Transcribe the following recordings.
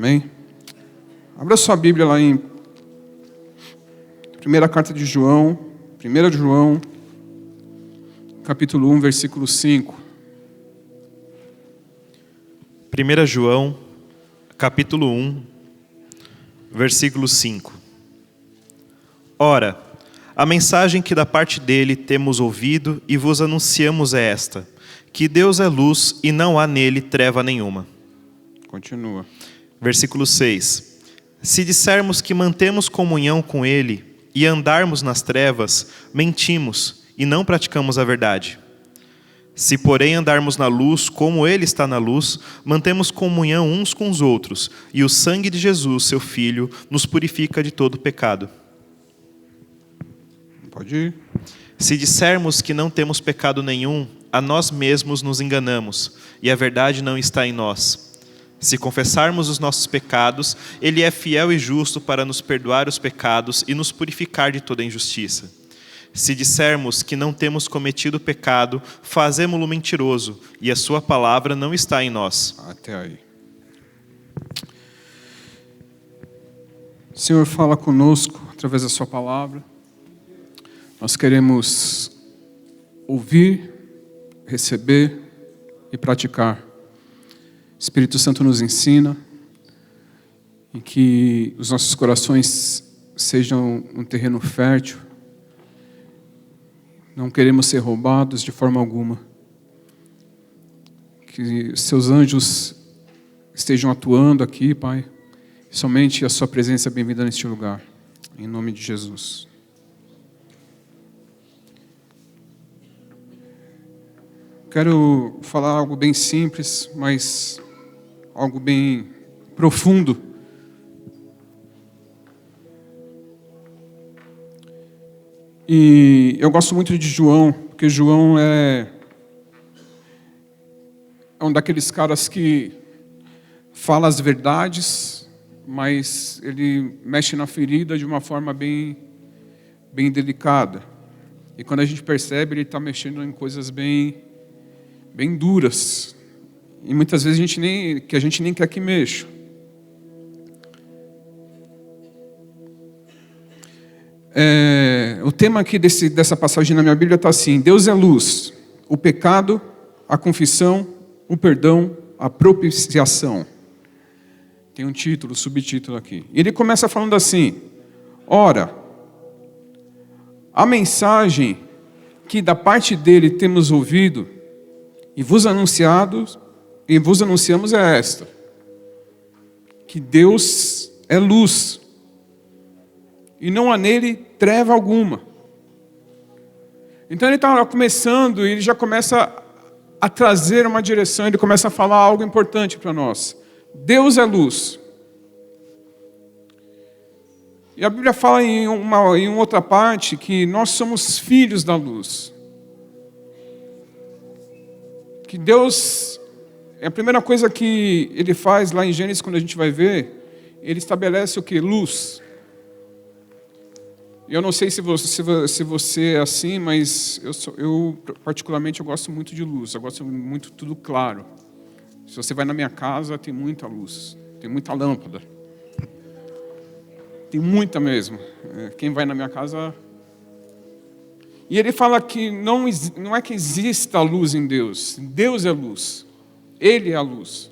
Amém? Abra sua Bíblia lá em primeira carta de João, 1 João, capítulo 1, versículo 5. 1 João, capítulo 1, versículo 5. Ora, a mensagem que da parte dele temos ouvido e vos anunciamos é esta, que Deus é luz e não há nele treva nenhuma. Continua. Versículo 6. Se dissermos que mantemos comunhão com ele e andarmos nas trevas, mentimos e não praticamos a verdade. Se, porém, andarmos na luz, como ele está na luz, mantemos comunhão uns com os outros, e o sangue de Jesus, seu Filho, nos purifica de todo pecado. Pode ir. Se dissermos que não temos pecado nenhum, a nós mesmos nos enganamos, e a verdade não está em nós. Se confessarmos os nossos pecados, ele é fiel e justo para nos perdoar os pecados e nos purificar de toda injustiça. Se dissermos que não temos cometido pecado, fazemo-lo mentiroso, e a sua palavra não está em nós. Até aí. Senhor, fala conosco através da sua palavra. Nós queremos ouvir, receber e praticar. Espírito Santo nos ensina e que os nossos corações sejam um terreno fértil. Não queremos ser roubados de forma alguma. Que seus anjos estejam atuando aqui, Pai. Somente a sua presença é bem-vinda neste lugar. Em nome de Jesus. Quero falar algo bem simples, mas algo bem profundo. E eu gosto muito de João, porque João é um daqueles caras que fala as verdades, mas ele mexe na ferida de uma forma bem delicada. E quando a gente percebe, ele está mexendo em coisas bem duras. E muitas vezes a gente nem quer que mexa. O tema aqui dessa passagem na minha Bíblia está assim: Deus é luz, o pecado, a confissão, o perdão, a propiciação. Tem um título, subtítulo aqui. E ele começa falando assim: ora, a mensagem que da parte dele temos ouvido e vos anunciamos é esta, que Deus é luz e não há nele treva alguma. Então ele está começando, e ele já começa a trazer uma direção, ele começa a falar algo importante para nós. Deus é luz. E a Bíblia fala em outra parte que nós somos filhos da luz. Que Deus, a primeira coisa que ele faz lá em Gênesis, quando a gente vai ver, ele estabelece o que? Luz. Eu não sei se você é assim, mas eu particularmente eu gosto muito de luz. Eu gosto muito de tudo claro. Se você vai na minha casa, tem muita luz, tem muita lâmpada. Tem muita mesmo. Quem vai na minha casa... E ele fala que não é que exista luz em Deus. Deus é luz. Ele é a luz.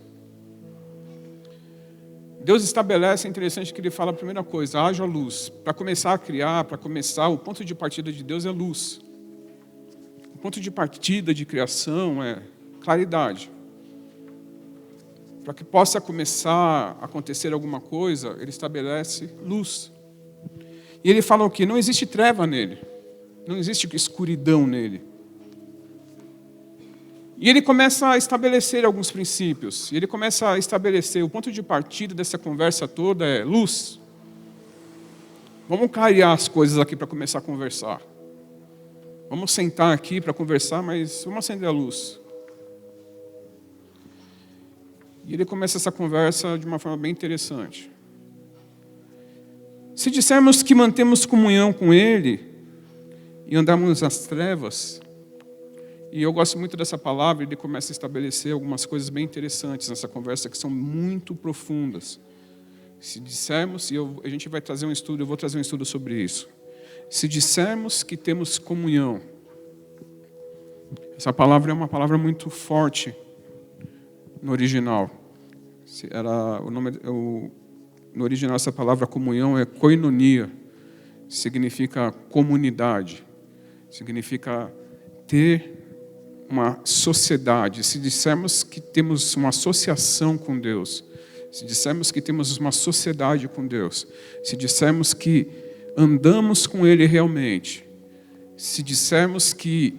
Deus estabelece, é interessante que ele fala a primeira coisa: haja luz. Para começar a criar, o ponto de partida de Deus é luz. O ponto de partida de criação é claridade. Para que possa começar a acontecer alguma coisa, ele estabelece luz. E ele fala o quê? Não existe treva nele. Não existe escuridão nele. E ele começa a estabelecer alguns princípios. E ele começa a estabelecer, o ponto de partida dessa conversa toda é luz. Vamos clarear as coisas aqui para começar a conversar. Vamos sentar aqui para conversar, mas vamos acender a luz. E ele começa essa conversa de uma forma bem interessante. Se dissermos que mantemos comunhão com ele e andamos nas trevas, e eu gosto muito dessa palavra, ele começa a estabelecer algumas coisas bem interessantes nessa conversa que são muito profundas. Se dissermos, a gente vai trazer um estudo, eu vou trazer um estudo sobre isso. Se dissermos que temos comunhão, essa palavra é uma palavra muito forte no original. No original essa palavra comunhão é koinonia, significa comunidade, significa ter uma sociedade. Se dissermos que temos uma associação com Deus, se dissermos que temos uma sociedade com Deus, se dissermos que andamos com Ele realmente, se dissermos que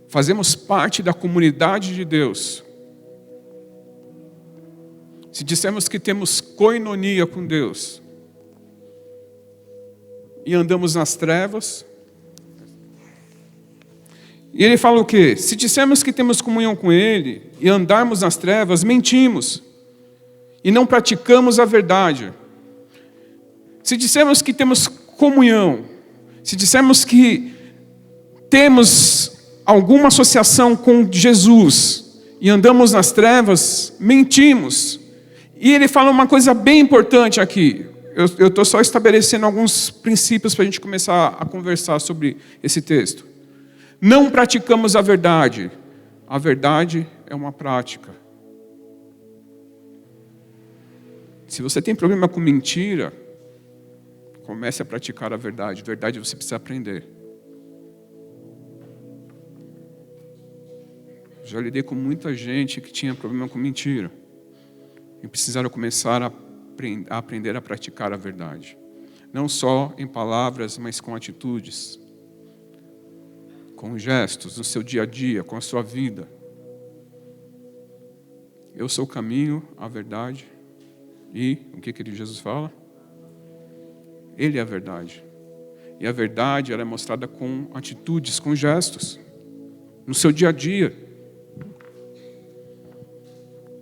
fazemos parte da comunidade de Deus, se dissermos que temos koinonia com Deus e andamos nas trevas, e ele fala o quê? Se dissermos que temos comunhão com Ele e andarmos nas trevas, mentimos e não praticamos a verdade. Se dissermos que temos comunhão, se dissermos que temos alguma associação com Jesus e andamos nas trevas, mentimos. E ele fala uma coisa bem importante aqui. Eu estou só estabelecendo alguns princípios para a gente começar a conversar sobre esse texto. Não praticamos a verdade. A verdade é uma prática. Se você tem problema com mentira, comece a praticar a verdade. Verdade você precisa aprender. Já lidei com muita gente que tinha problema com mentira. E precisaram começar a aprender a praticar a verdade. Não só em palavras, mas com atitudes. Com gestos, no seu dia a dia, com a sua vida. Eu sou o caminho, a verdade. E o que Jesus fala? Ele é a verdade. E a verdade ela é mostrada com atitudes, com gestos. No seu dia a dia.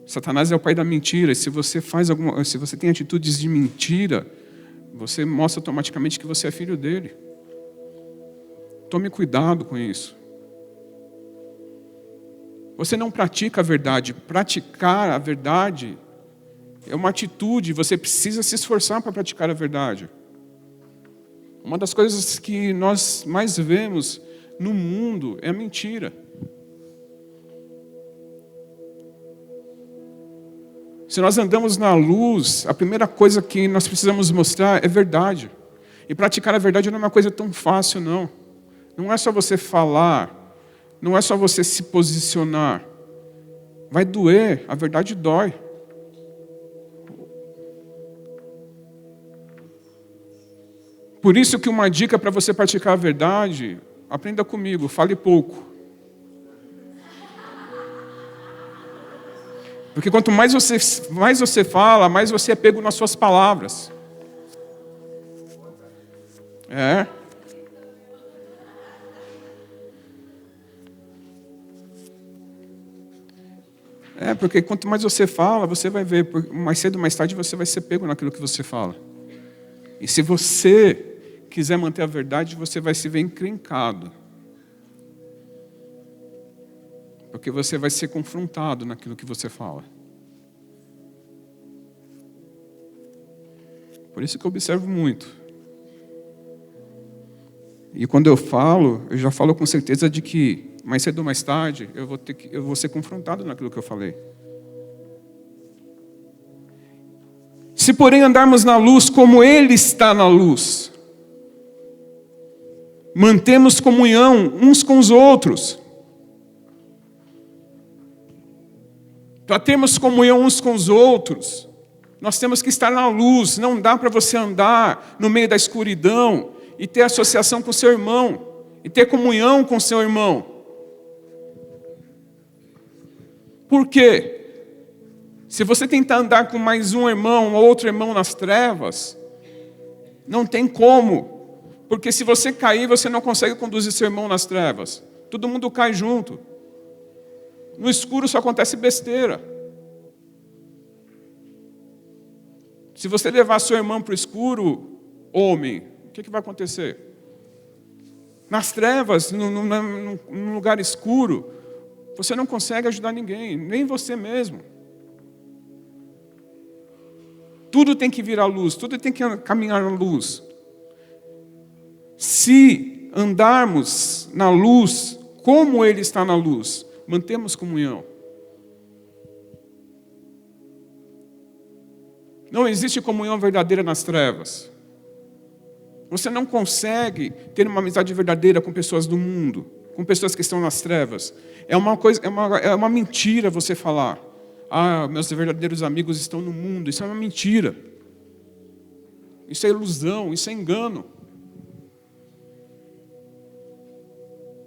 Satanás é o pai da mentira. E se você tem atitudes de mentira, você mostra automaticamente que você é filho dele. Tome cuidado com isso. Você não pratica a verdade. Praticar a verdade é uma atitude. Você precisa se esforçar para praticar a verdade. Uma das coisas que nós mais vemos no mundo é a mentira. Se nós andamos na luz, a primeira coisa que nós precisamos mostrar é verdade. E praticar a verdade não é uma coisa tão fácil, não. Não é só você falar, não é só você se posicionar. Vai doer, a verdade dói. Por isso que uma dica para você praticar a verdade, aprenda comigo, fale pouco. Porque quanto mais você fala, mais você é pego nas suas palavras. Porque quanto mais você fala, você vai ver, mais cedo ou mais tarde você vai ser pego naquilo que você fala. E se você quiser manter a verdade, você vai se ver encrencado. Porque você vai ser confrontado naquilo que você fala. Por isso que eu observo muito. E quando eu já falo com certeza de que mais cedo ou mais tarde, eu vou ser confrontado naquilo que eu falei. Se porém andarmos na luz como Ele está na luz, mantemos comunhão uns com os outros. Para termos comunhão uns com os outros, nós temos que estar na luz. Não dá para você andar no meio da escuridão e ter associação com o seu irmão, e ter comunhão com o seu irmão. Por quê? Se você tentar andar com mais um irmão ou outro irmão nas trevas, não tem como. Porque se você cair, você não consegue conduzir seu irmão nas trevas. Todo mundo cai junto. No escuro só acontece besteira. Se você levar seu irmão para o escuro, homem, o que vai acontecer? Nas trevas, num lugar escuro, você não consegue ajudar ninguém, nem você mesmo. Tudo tem que vir à luz, tudo tem que caminhar à luz. Se andarmos na luz, como Ele está na luz, mantemos comunhão. Não existe comunhão verdadeira nas trevas. Você não consegue ter uma amizade verdadeira com pessoas do mundo, com pessoas que estão nas trevas. É uma mentira você falar: meus verdadeiros amigos estão no mundo. Isso é uma mentira. Isso é ilusão, isso é engano.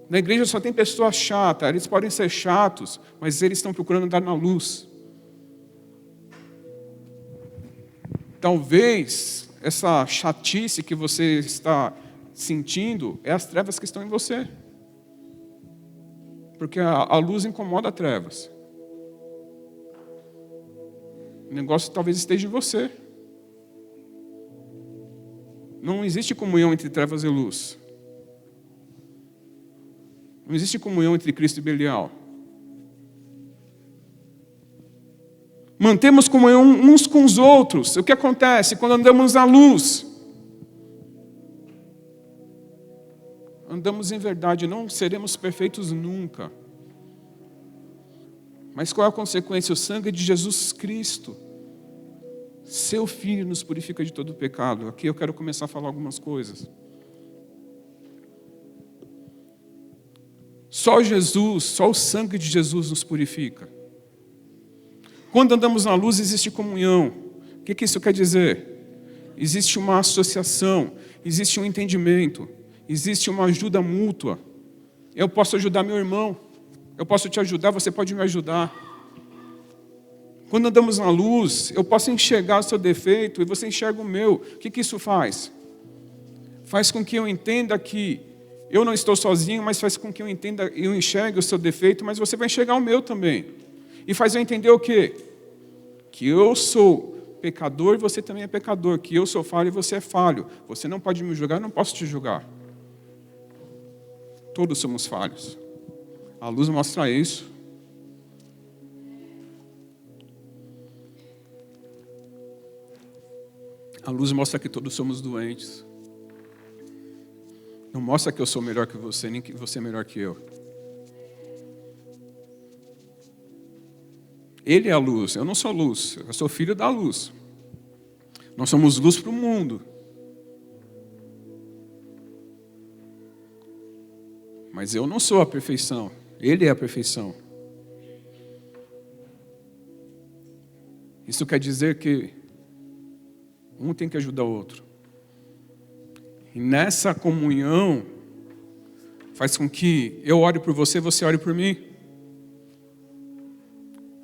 Na igreja só tem pessoas chatas, eles podem ser chatos, mas eles estão procurando andar na luz. Talvez essa chatice que você está sentindo é as trevas que estão em você. Porque a luz incomoda as trevas. O negócio talvez esteja em você. Não existe comunhão entre trevas e luz. Não existe comunhão entre Cristo e Belial. Mantemos comunhão uns com os outros. O que acontece quando andamos na luz? Andamos em verdade, não seremos perfeitos nunca. Mas qual é a consequência? O sangue de Jesus Cristo, seu Filho, nos purifica de todo o pecado. Aqui eu quero começar a falar algumas coisas. Só Jesus, só o sangue de Jesus nos purifica. Quando andamos na luz, existe comunhão. O que isso quer dizer? Existe uma associação, existe um entendimento, existe uma ajuda mútua. Eu posso ajudar meu irmão, eu posso te ajudar, você pode me ajudar. Quando andamos na luz, eu posso enxergar o seu defeito e você enxerga o meu. O que isso faz? Faz com que eu entenda que eu não estou sozinho, mas faz com que eu enxergue o seu defeito, mas você vai enxergar o meu também. E faz eu entender o quê? Que eu sou pecador e você também é pecador. Que eu sou falho e você é falho. Você não pode me julgar, eu não posso te julgar. Todos somos falhos. A luz mostra isso. A luz mostra que todos somos doentes. Não mostra que eu sou melhor que você, nem que você é melhor que eu. Ele é a luz, eu não sou luz, eu sou filho da luz. Nós somos luz para o mundo. Mas eu não sou a perfeição, Ele é a perfeição. Isso quer dizer que um tem que ajudar o outro. E nessa comunhão, faz com que eu ore por você, você ore por mim.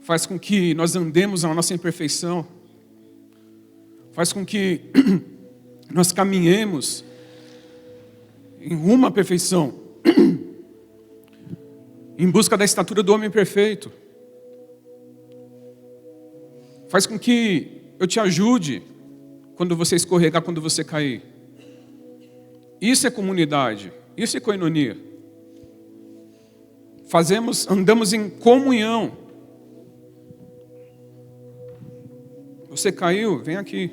Faz com que nós andemos na nossa imperfeição. Faz com que nós caminhemos em rumo à perfeição. Em busca da estatura do homem perfeito. Faz com que eu te ajude quando você escorregar, quando você cair. Isso é comunidade, isso é koinonia. Andamos em comunhão. Você caiu? Vem aqui.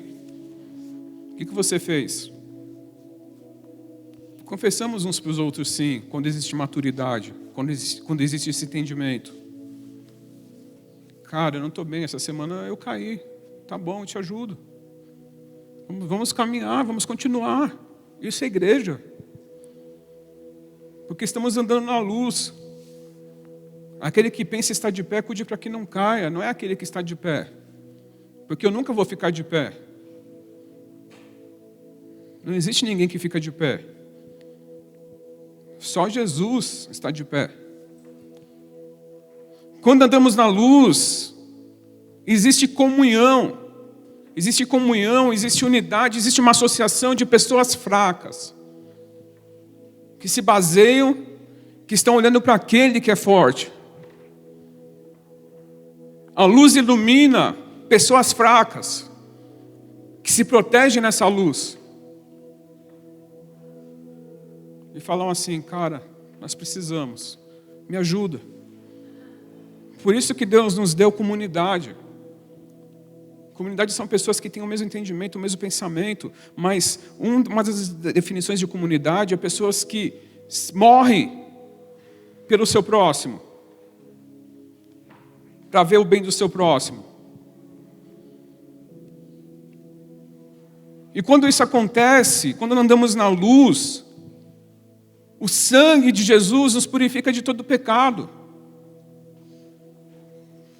O que você fez? Confessamos uns para os outros, sim, quando existe maturidade, quando existe esse entendimento. Cara, eu não estou bem, essa semana eu caí. Tá bom, eu te ajudo. Vamos caminhar, vamos continuar. Isso é igreja. Porque estamos andando na luz. Aquele que pensa estar de pé, cuide para que não caia. Não é aquele que está de pé. Porque eu nunca vou ficar de pé. Não existe ninguém que fica de pé. Só Jesus está de pé. Quando andamos na luz, existe comunhão. Existe comunhão, existe unidade, existe uma associação de pessoas fracas. Que se baseiam, que estão olhando para aquele que é forte. A luz ilumina pessoas fracas, que se protegem nessa luz. E falam assim, cara, nós precisamos, me ajuda. Por isso que Deus nos deu comunidade. Comunidade são pessoas que têm o mesmo entendimento, o mesmo pensamento, mas uma das definições de comunidade é pessoas que morrem pelo seu próximo, para ver o bem do seu próximo. E quando isso acontece, quando andamos na luz, o sangue de Jesus nos purifica de todo pecado.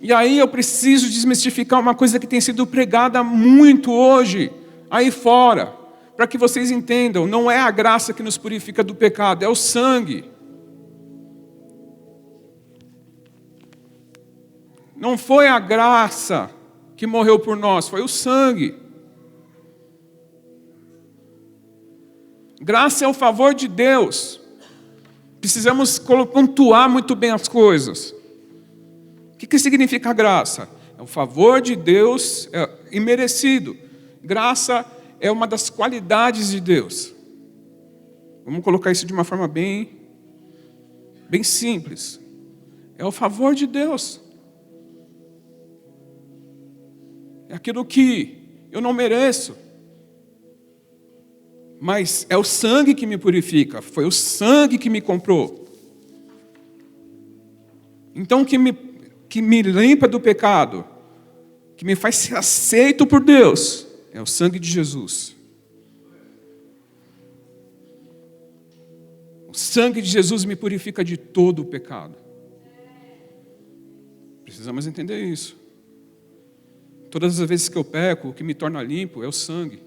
E aí eu preciso desmistificar uma coisa que tem sido pregada muito hoje, aí fora, para que vocês entendam, não é a graça que nos purifica do pecado, é o sangue. Não foi a graça que morreu por nós, foi o sangue. Graça é o favor de Deus. Precisamos pontuar muito bem as coisas. O que significa graça? É o favor de Deus imerecido. Graça é uma das qualidades de Deus. Vamos colocar isso de uma forma bem simples. É o favor de Deus. É aquilo que eu não mereço. Mas é o sangue que me purifica. Foi o sangue que me comprou. Então, que me limpa do pecado, que me faz ser aceito por Deus, é o sangue de Jesus. O sangue de Jesus me purifica de todo o pecado. Precisamos entender isso. Todas as vezes que eu peco, o que me torna limpo é o sangue.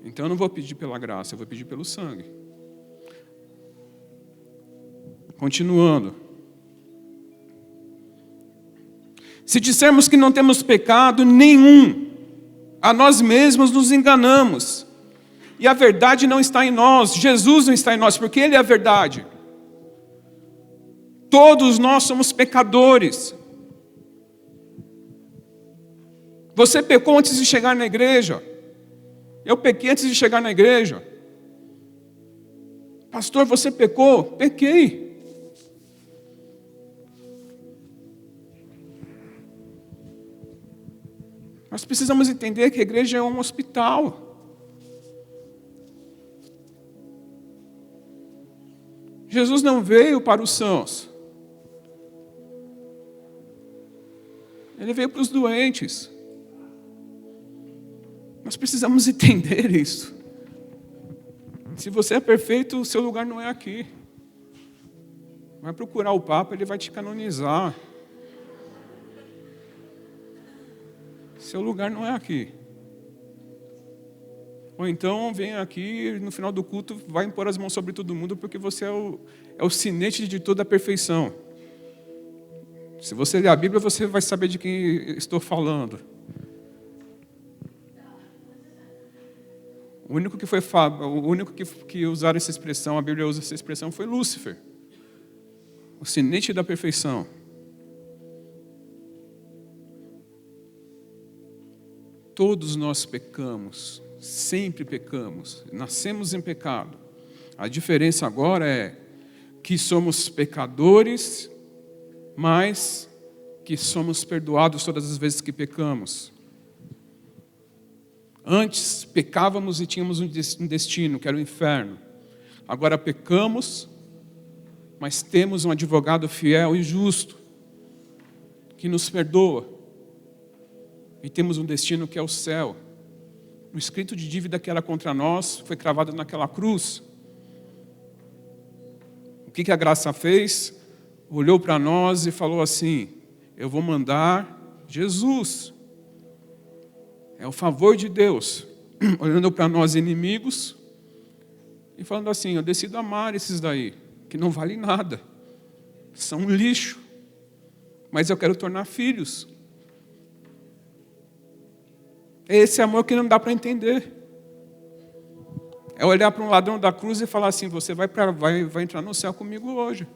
Então eu não vou pedir pela graça, eu vou pedir pelo sangue. Continuando. Se dissermos que não temos pecado nenhum, a nós mesmos nos enganamos. E a verdade não está em nós, Jesus não está em nós, porque Ele é a verdade. Todos nós somos pecadores. Você pecou antes de chegar na igreja. Eu pequei antes de chegar na igreja. Pastor, você pecou? Pequei. Nós precisamos entender que a igreja é um hospital. Jesus não veio para os sãos. Ele veio para os doentes. Nós precisamos entender isso. Se você é perfeito, o seu lugar não é aqui. Vai procurar o Papa, ele vai te canonizar. Seu lugar não é aqui. Ou então vem aqui, no final do culto, vai impor as mãos sobre todo mundo, porque você é o sinete de toda a perfeição. Se você ler a Bíblia, você vai saber de quem estou falando. O único que usaram essa expressão, a Bíblia usa essa expressão, foi Lúcifer. O sinete da perfeição. Todos nós pecamos, sempre pecamos, nascemos em pecado. A diferença agora é que somos pecadores, mas que somos perdoados todas as vezes que pecamos. Antes pecávamos e tínhamos um destino, que era o inferno. Agora pecamos, mas temos um advogado fiel e justo, que nos perdoa. E temos um destino que é o céu. O escrito de dívida que era contra nós foi cravado naquela cruz. O que a graça fez? Olhou para nós e falou assim: eu vou mandar Jesus. É o favor de Deus, olhando para nós inimigos e falando assim: eu decido amar esses daí, que não valem nada, são um lixo, mas eu quero tornar filhos. É esse amor que não dá para entender. É olhar para um ladrão da cruz e falar assim: você vai entrar no céu comigo hoje.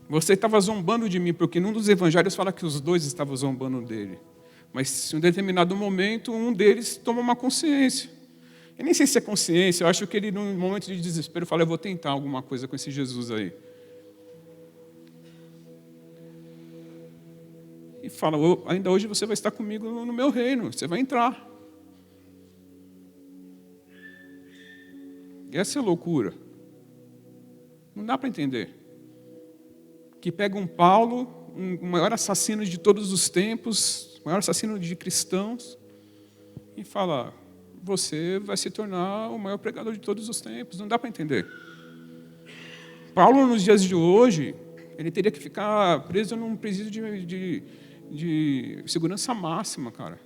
Você estava zombando de mim, porque num dos evangelhos fala que os dois estavam zombando dele. Mas em um determinado momento, um deles toma uma consciência. Eu nem sei se é consciência, eu acho que ele, num momento de desespero, fala: eu vou tentar alguma coisa com esse Jesus aí. e fala, ainda hoje você vai estar comigo no meu reino, você vai entrar. Essa é a loucura. Não dá para entender. Que pega um Paulo, o maior assassino de todos os tempos, o maior assassino de cristãos, e fala, você vai se tornar o maior pregador de todos os tempos. Não dá para entender. Paulo, nos dias de hoje, ele teria que ficar preso num presídio de segurança máxima, cara.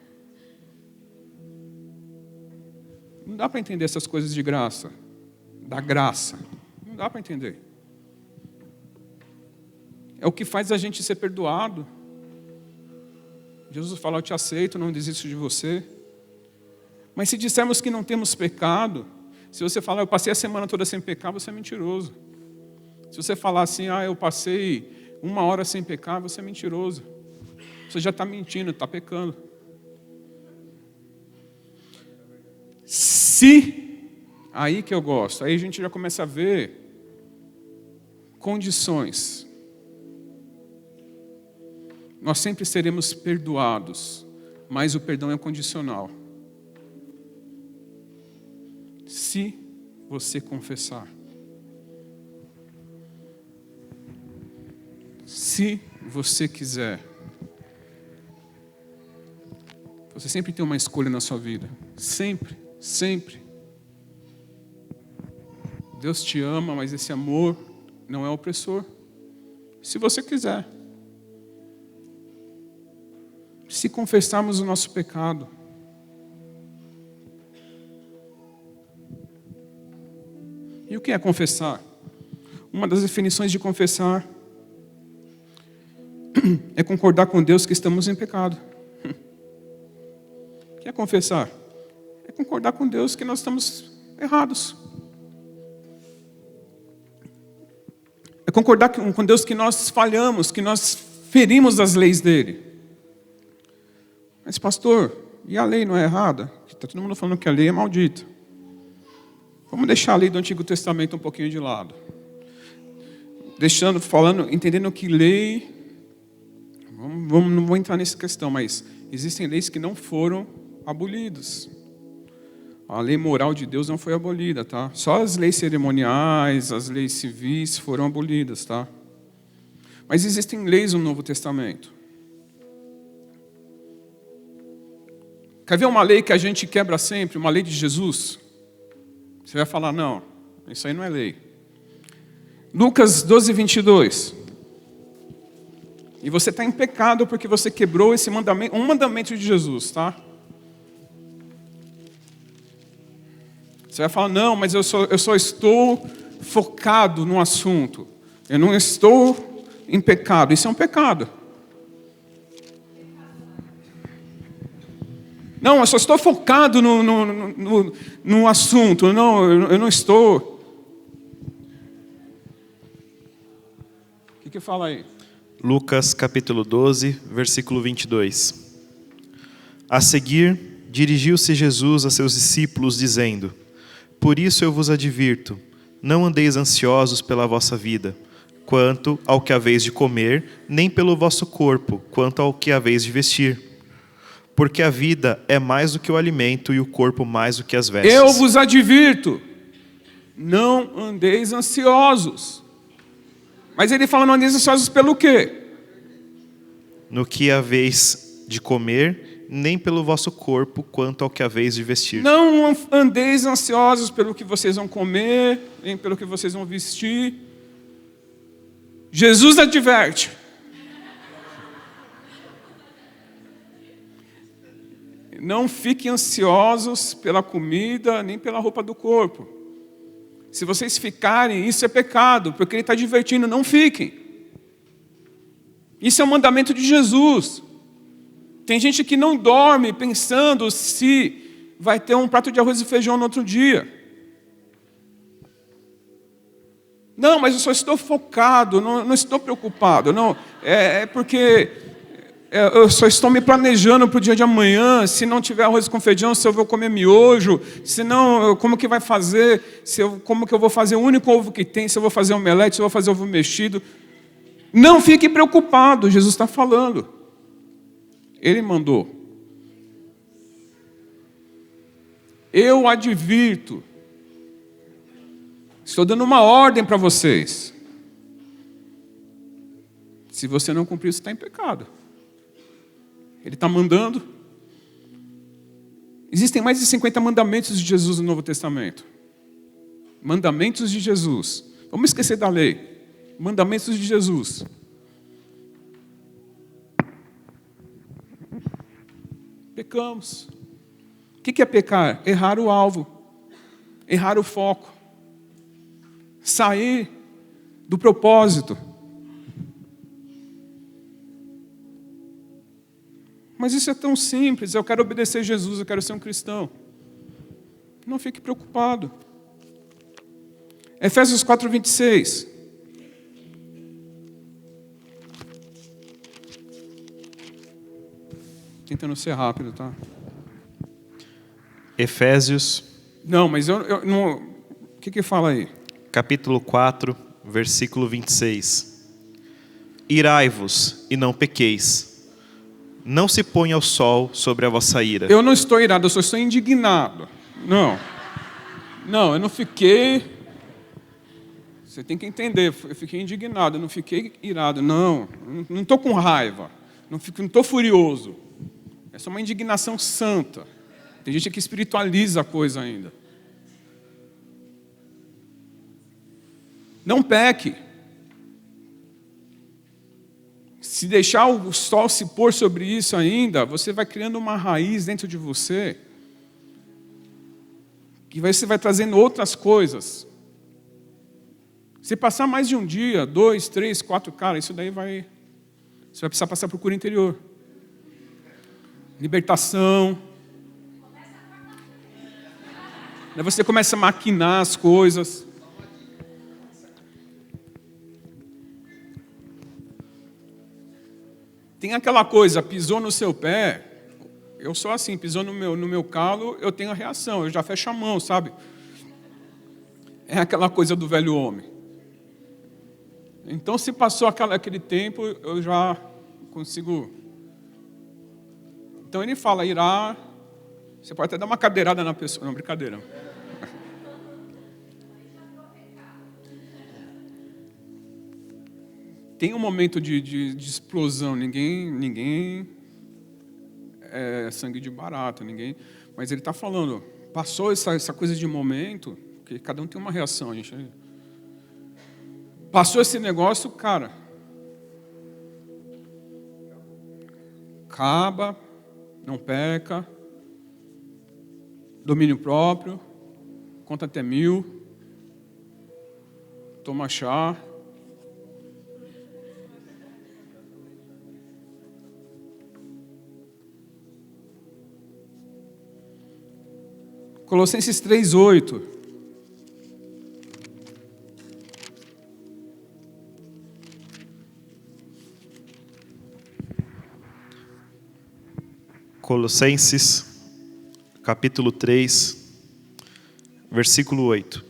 Não dá para entender essas coisas de graça, da graça. Não dá para entender. É o que faz a gente ser perdoado. Jesus fala, eu te aceito, não desisto de você. Mas se dissermos que não temos pecado, se você falar, eu passei a semana toda sem pecar, você é mentiroso. Se você falar assim, eu passei 1 hora sem pecar, você é mentiroso. Você já está mentindo, está pecando. Aí que eu gosto, aí a gente já começa a ver condições. Nós sempre seremos perdoados, mas o perdão é condicional. Se você confessar. Se você quiser. Você sempre tem uma escolha na sua vida. Sempre, sempre. Deus te ama, mas esse amor não é opressor. Se você quiser. Se confessarmos o nosso pecado. E o que é confessar? Uma das definições de confessar é concordar com Deus que estamos em pecado. O que é confessar? É concordar com Deus que nós estamos errados. É concordar com Deus que nós falhamos, que nós ferimos as leis dele. Mas pastor, e a lei não é errada? Está todo mundo falando que a lei é maldita. Vamos deixar a lei do Antigo Testamento um pouquinho de lado. Entendendo que lei... não vou entrar nessa questão, mas existem leis que não foram abolidas. A lei moral de Deus não foi abolida, tá? Só as leis cerimoniais, as leis civis foram abolidas, tá? Mas existem leis no Novo Testamento. Quer ver uma lei que a gente quebra sempre? Uma lei de Jesus? Você vai falar, não, isso aí não é lei. Lucas 12, 22. E você está em pecado porque você quebrou esse mandamento, um mandamento de Jesus, tá? Você vai falar, não, mas eu só estou focado no assunto. Eu não estou em pecado. Isso é um pecado. Não, eu só estou focado no assunto. Não, eu não estou. O que fala aí? Lucas capítulo 12, versículo 22. A seguir, dirigiu-se Jesus a seus discípulos, dizendo: Por isso eu vos advirto, não andeis ansiosos pela vossa vida, quanto ao que haveis de comer, nem pelo vosso corpo, quanto ao que haveis de vestir. Porque a vida é mais do que o alimento e o corpo mais do que as vestes. Eu vos advirto, não andeis ansiosos. Mas ele fala, não andeis ansiosos pelo quê? No que haveis de comer, nem pelo vosso corpo, quanto ao que haveis de vestir. Não andeis ansiosos pelo que vocês vão comer, nem pelo que vocês vão vestir. Jesus adverte. Não fiquem ansiosos pela comida, nem pela roupa do corpo. Se vocês ficarem, isso é pecado, porque ele está advertindo, não fiquem. Isso é um mandamento de Jesus. Tem gente que não dorme pensando se vai ter um prato de arroz e feijão no outro dia. Não, mas eu só estou focado, não estou preocupado. Não, é porque eu só estou me planejando para o dia de amanhã. Se não tiver arroz com feijão, se eu vou comer miojo. Se não, como que vai fazer? Como que eu vou fazer o único ovo que tem? Se eu vou fazer omelete, se eu vou fazer ovo mexido. Não fique preocupado, Jesus está falando. Ele mandou. Eu advirto. Estou dando uma ordem para vocês. Se você não cumprir, você está em pecado. Ele está mandando. Existem mais de 50 mandamentos de Jesus no Novo Testamento. Mandamentos de Jesus. Vamos esquecer da lei. Mandamentos de Jesus. Pecamos. O que é pecar? Errar o alvo. Errar o foco. Sair do propósito. Mas isso é tão simples. Eu quero obedecer a Jesus, eu quero ser um cristão. Não fique preocupado. Efésios 4:26. Tentando ser rápido, tá? Efésios. Não, mas eu não. O que fala aí? Capítulo 4, versículo 26. Irai-vos e não pequeis. Não se ponha o sol sobre a vossa ira. Eu não estou irado, eu só estou indignado. Não, eu não fiquei. Você tem que entender, eu fiquei indignado, eu não fiquei irado. Não estou com raiva, não estou furioso. É só uma indignação santa. Tem gente que espiritualiza a coisa ainda. Não peque. Se deixar o sol se pôr sobre isso ainda, você vai criando uma raiz dentro de você, que você vai trazendo outras coisas. Se passar mais de um dia, 2, 3, 4, cara, isso daí vai... Você vai precisar passar por cura interior. Libertação. Daí você começa a maquinar as coisas. Tem aquela coisa, pisou no seu pé, eu sou assim, pisou no meu calo, eu tenho a reação, eu já fecho a mão, sabe? É aquela coisa do velho homem. Então, se passou aquele tempo, eu já consigo... Então, ele fala, irá, você pode até dar uma cadeirada na pessoa, não, brincadeira. Tem um momento de explosão, ninguém é sangue de barata, ninguém. Mas ele está falando, passou essa coisa de momento, que cada um tem uma reação, gente. Passou esse negócio, cara. Acaba, não peca, domínio próprio, conta até 1000, toma chá. Colossenses 3:8. Colossenses, capítulo 3, versículo 8.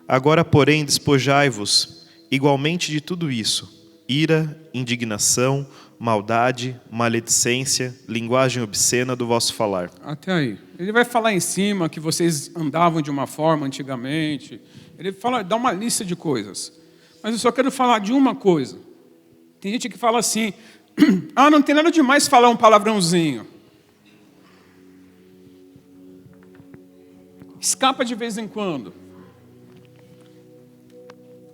Agora, porém, despojai-vos igualmente de tudo isso: ira, indignação, maldade, maledicência, linguagem obscena do vosso falar. Até aí. Ele vai falar em cima que vocês andavam de uma forma antigamente. Ele dá uma lista de coisas. Mas eu só quero falar de uma coisa. Tem gente que fala assim, não tem nada demais falar um palavrãozinho. Escapa de vez em quando.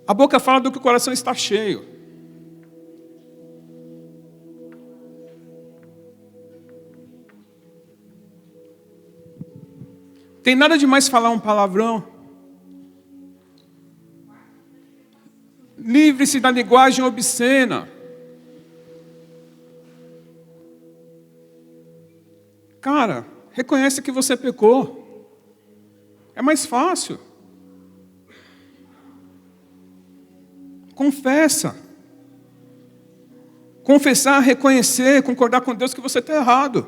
A boca fala do que o coração está cheio. Tem nada demais falar um palavrão. Livre-se da linguagem obscena. Cara, reconhece que você pecou. É mais fácil. Confessa. Confessar, reconhecer, concordar com Deus que você está errado.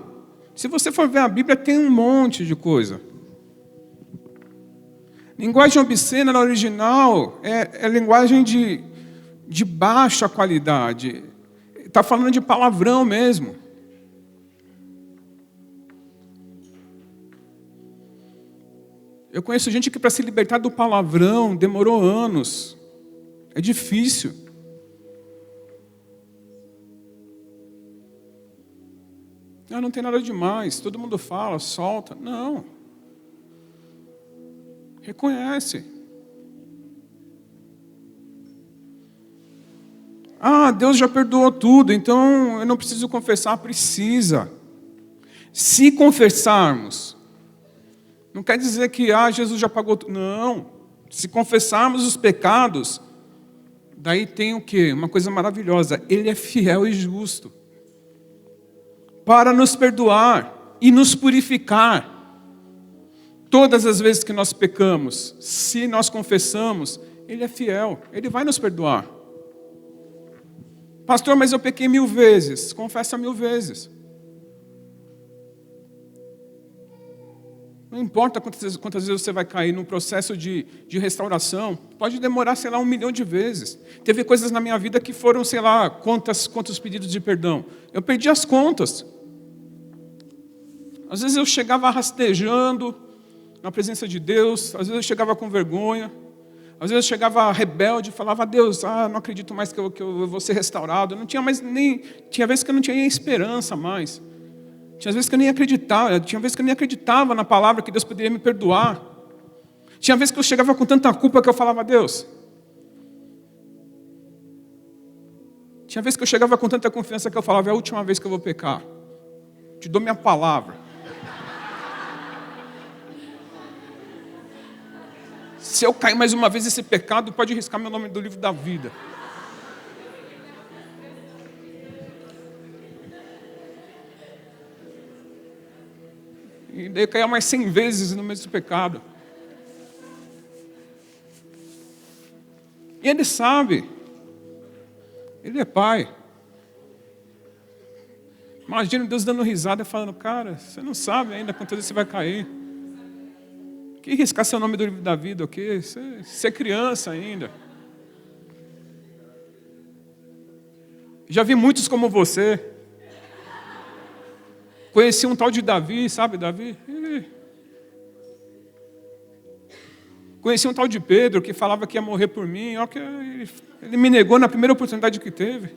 Se você for ver a Bíblia, tem um monte de coisa. Linguagem obscena, na original, é linguagem de de baixa qualidade. Está falando de palavrão mesmo. Eu conheço gente que para se libertar do palavrão demorou anos. É difícil. Não tem nada demais. Todo mundo fala, solta. Não. Reconhece. Deus já perdoou tudo, então eu não preciso confessar. Precisa. Se confessarmos, não quer dizer que Jesus já pagou tudo. Não. Se confessarmos os pecados, daí tem o quê? Uma coisa maravilhosa. Ele é fiel e justo para nos perdoar e nos purificar. Todas as vezes que nós pecamos, se nós confessamos, Ele é fiel, Ele vai nos perdoar. Pastor, mas eu pequei 1000 vezes. Confessa 1000 vezes. Não importa quantas vezes você vai cair num processo de restauração. Pode demorar, 1 milhão de vezes. Teve coisas na minha vida que foram, quantos pedidos de perdão. Eu perdi as contas. Às vezes eu chegava rastejando na presença de Deus. Às vezes eu chegava com vergonha. Às vezes eu chegava rebelde e falava: Deus, não acredito mais que eu vou ser restaurado. Eu não tinha mais tinha vezes que eu não tinha nem esperança mais. Tinha vezes que eu nem acreditava. Tinha vezes que eu nem acreditava na palavra que Deus poderia me perdoar. Tinha vezes que eu chegava com tanta culpa que eu falava: Deus. Tinha vezes que eu chegava com tanta confiança que eu falava: é a última vez que eu vou pecar. Te dou minha palavra. Se eu cair mais uma vez nesse pecado, pode riscar meu nome do livro da vida. E daí eu caía mais 100 vezes no mesmo pecado. E Ele sabe. Ele é Pai. Imagina Deus dando risada e falando: cara, você não sabe ainda quantas vezes você vai cair. Que riscar seu nome do livro da vida, o quê? Você é criança ainda. Já vi muitos como você. Conheci um tal de Davi, sabe Davi? Conheci um tal de Pedro que falava que ia morrer por mim. Ó, que ele me negou na primeira oportunidade que teve.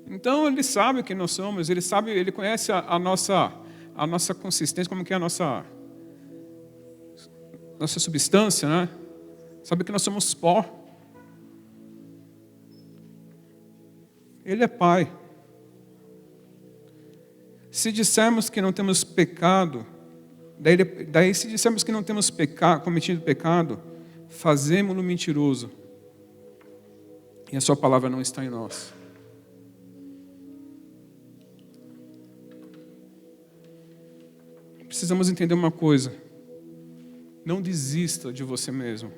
Então Ele sabe quem nós somos. Ele sabe, Ele conhece a nossa consistência, como que é a nossa substância, né? Sabe que nós somos pó. Ele é Pai. Se dissermos que não temos pecado, daí se dissermos que não temos cometido pecado, fazemo-lo mentiroso. E a sua palavra não está em nós. Precisamos entender uma coisa. Não desista de você mesmo.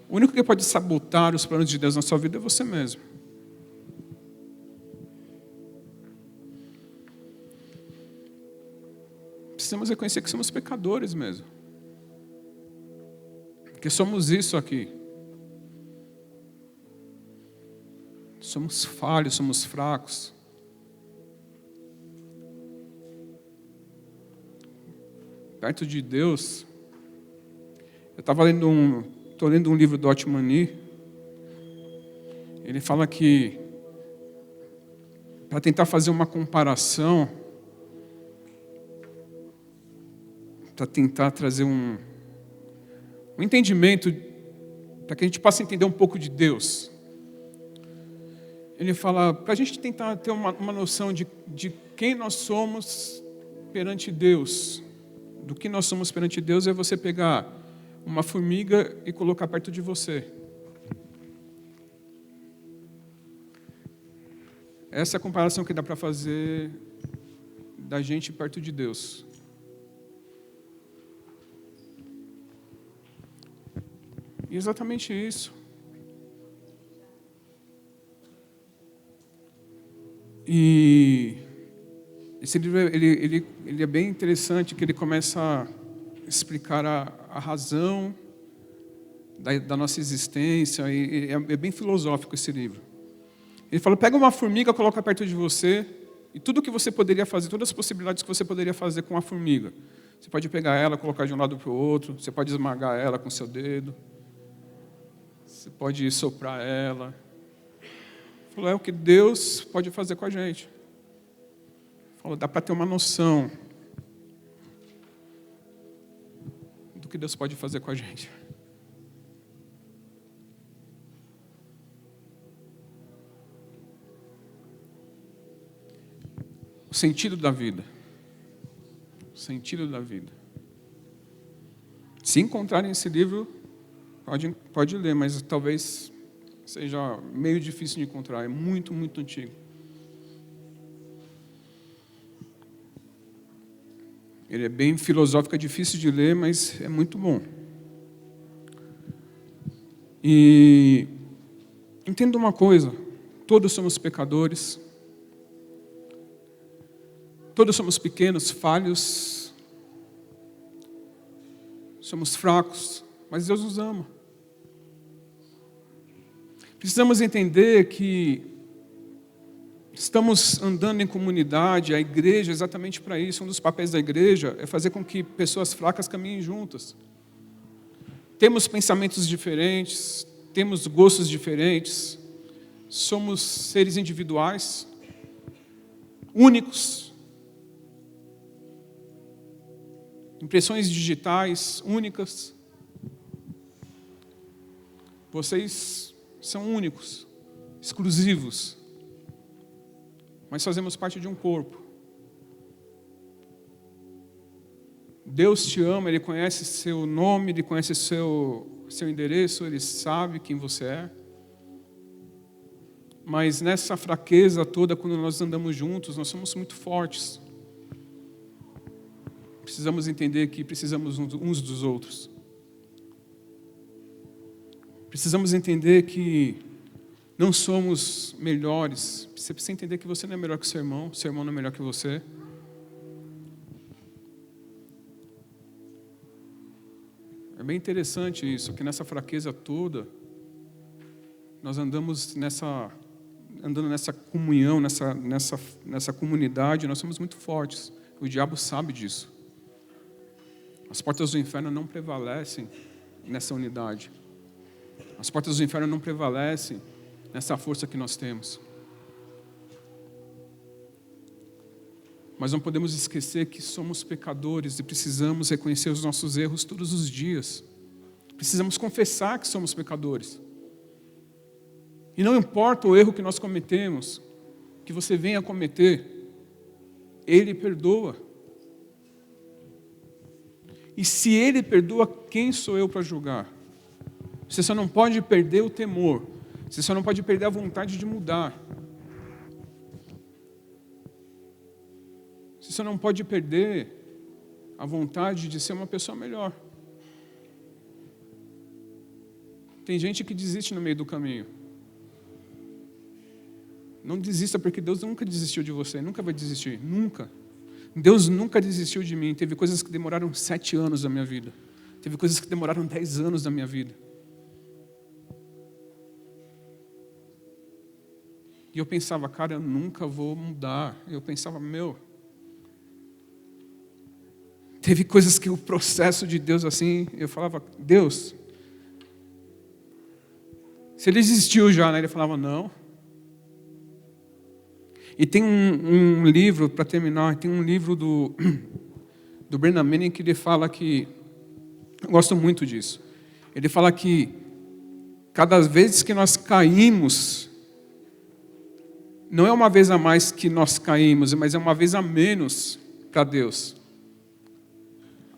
O único que pode sabotar os planos de Deus na sua vida é você mesmo. Precisamos reconhecer que somos pecadores mesmo. Que somos isso aqui. Somos falhos, somos fracos. Perto de Deus, eu estou lendo um livro do Otmani. Ele fala que, para tentar fazer uma comparação, para tentar trazer um entendimento, para que a gente possa entender um pouco de Deus. Ele fala, para a gente tentar ter uma noção de quem nós somos perante Deus, do que nós somos perante Deus, é você pegar uma formiga e colocar perto de você. Essa é a comparação que dá para fazer da gente perto de Deus. E exatamente isso. E esse livro ele é bem interessante, que ele começa explicar a razão da nossa existência, e é bem filosófico esse livro. Ele fala, pega uma formiga, coloca perto de você, e tudo que você poderia fazer, todas as possibilidades que você poderia fazer com a formiga. Você pode pegar ela, colocar de um lado para o outro, você pode esmagar ela com seu dedo, você pode soprar ela. Ele falou, é o que Deus pode fazer com a gente. Ele falou, dá para ter uma noção do que Deus pode fazer com a gente. O sentido da vida. O sentido da vida. Se encontrarem esse livro, pode ler, mas talvez seja meio difícil de encontrar. É muito, muito antigo. Ele é bem filosófico, é difícil de ler, mas é muito bom. E entenda uma coisa, todos somos pecadores, todos somos pequenos, falhos, somos fracos, mas Deus nos ama. Precisamos entender que estamos andando em comunidade, a igreja é exatamente para isso. Um dos papéis da igreja é fazer com que pessoas fracas caminhem juntas. Temos pensamentos diferentes, temos gostos diferentes, somos seres individuais, únicos, impressões digitais únicas. Vocês são únicos, exclusivos, mas fazemos parte de um corpo. Deus te ama, Ele conhece seu nome, Ele conhece seu endereço, Ele sabe quem você é. Mas nessa fraqueza toda, quando nós andamos juntos, nós somos muito fortes. Precisamos entender que precisamos uns dos outros. Precisamos entender que não somos melhores. Você precisa entender que você não é melhor que seu irmão não é melhor que você. É bem interessante isso, que nessa fraqueza toda, nós andando nessa comunhão, nessa comunidade, nós somos muito fortes. O diabo sabe disso. As portas do inferno não prevalecem nessa unidade. As portas do inferno não prevalecem nessa força que nós temos. Mas não podemos esquecer que somos pecadores e precisamos reconhecer os nossos erros todos os dias. Precisamos confessar que somos pecadores. E não importa o erro que nós cometemos, que você venha a cometer, Ele perdoa. E se Ele perdoa, quem sou eu para julgar? Você só não pode perder o temor. Você só não pode perder a vontade de mudar. Você só não pode perder a vontade de ser uma pessoa melhor. Tem gente que desiste no meio do caminho. Não desista, porque Deus nunca desistiu de você, nunca vai desistir, nunca. Deus nunca desistiu de mim. Teve coisas que demoraram 7 anos da minha vida. Teve coisas que demoraram 10 anos da minha vida. E eu pensava, cara, eu nunca vou mudar. Eu pensava, teve coisas que o processo de Deus assim, eu falava, Deus, se Ele existiu já, né? Ele falava, não. E tem um livro, para terminar, tem um livro do Brennan Manning que ele fala que, eu gosto muito disso, ele fala que cada vez que nós caímos, não é uma vez a mais que nós caímos, mas é uma vez a menos para Deus,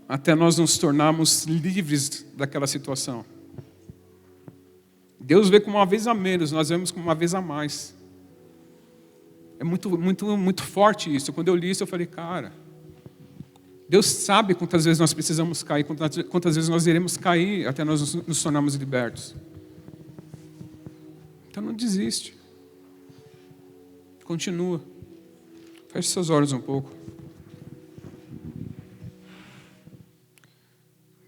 até nós nos tornarmos livres daquela situação. Deus vê como uma vez a menos, nós vemos como uma vez a mais. É muito, muito, muito forte isso. Quando eu li isso, eu falei, cara, Deus sabe quantas vezes nós precisamos cair, quantas vezes nós iremos cair até nós nos tornarmos libertos. Então não desiste. Continua. Feche seus olhos um pouco.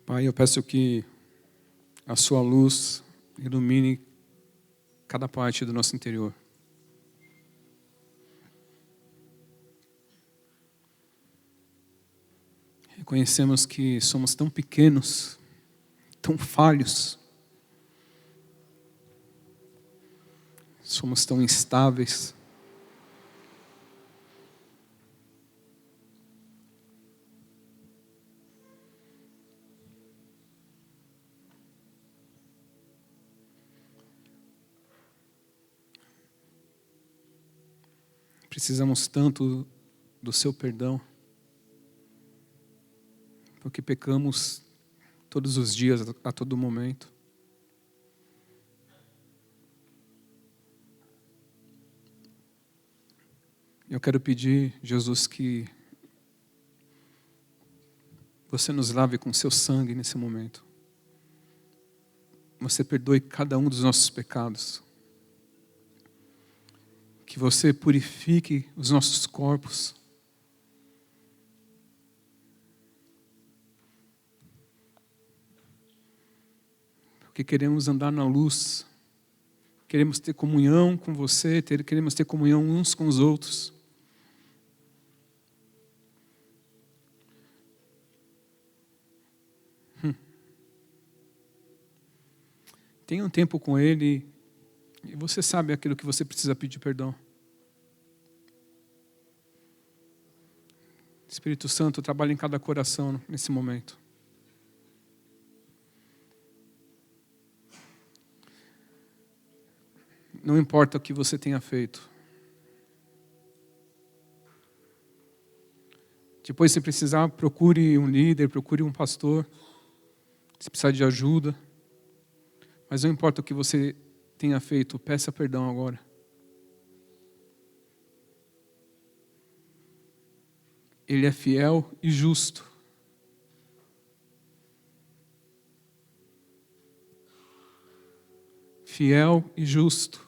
Pai, eu peço que a sua luz ilumine cada parte do nosso interior. Reconhecemos que somos tão pequenos, tão falhos, somos tão instáveis. Precisamos tanto do seu perdão, porque pecamos todos os dias, a todo momento. Eu quero pedir, Jesus, que você nos lave com seu sangue nesse momento. Você perdoe cada um dos nossos pecados. Que você purifique os nossos corpos. Porque queremos andar na luz. Queremos ter comunhão com você, queremos ter comunhão uns com os outros. Tenha um tempo com Ele e você sabe aquilo que você precisa pedir perdão. Espírito Santo, trabalha em cada coração nesse momento. Não importa o que você tenha feito. Depois, se precisar, procure um líder, procure um pastor. Se precisar de ajuda. Mas não importa o que você tenha feito, peça perdão agora. Ele é fiel e justo. Fiel e justo.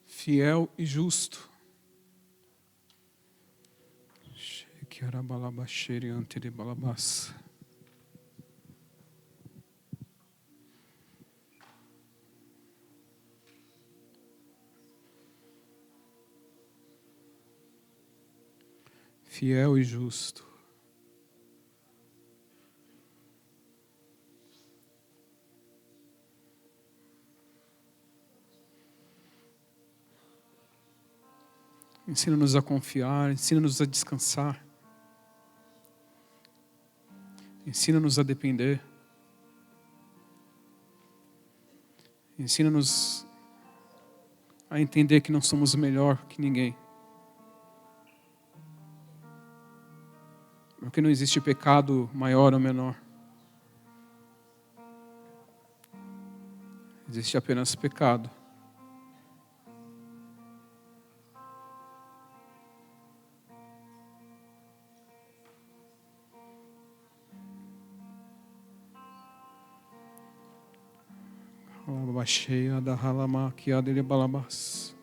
Fiel e justo. Fiel e justo. Ensina-nos a confiar, ensina-nos a descansar. Ensina-nos a depender. Ensina-nos a entender que não somos melhor que ninguém. Porque não existe pecado maior ou menor. Existe apenas pecado. Cheia da halama que há dele balabás.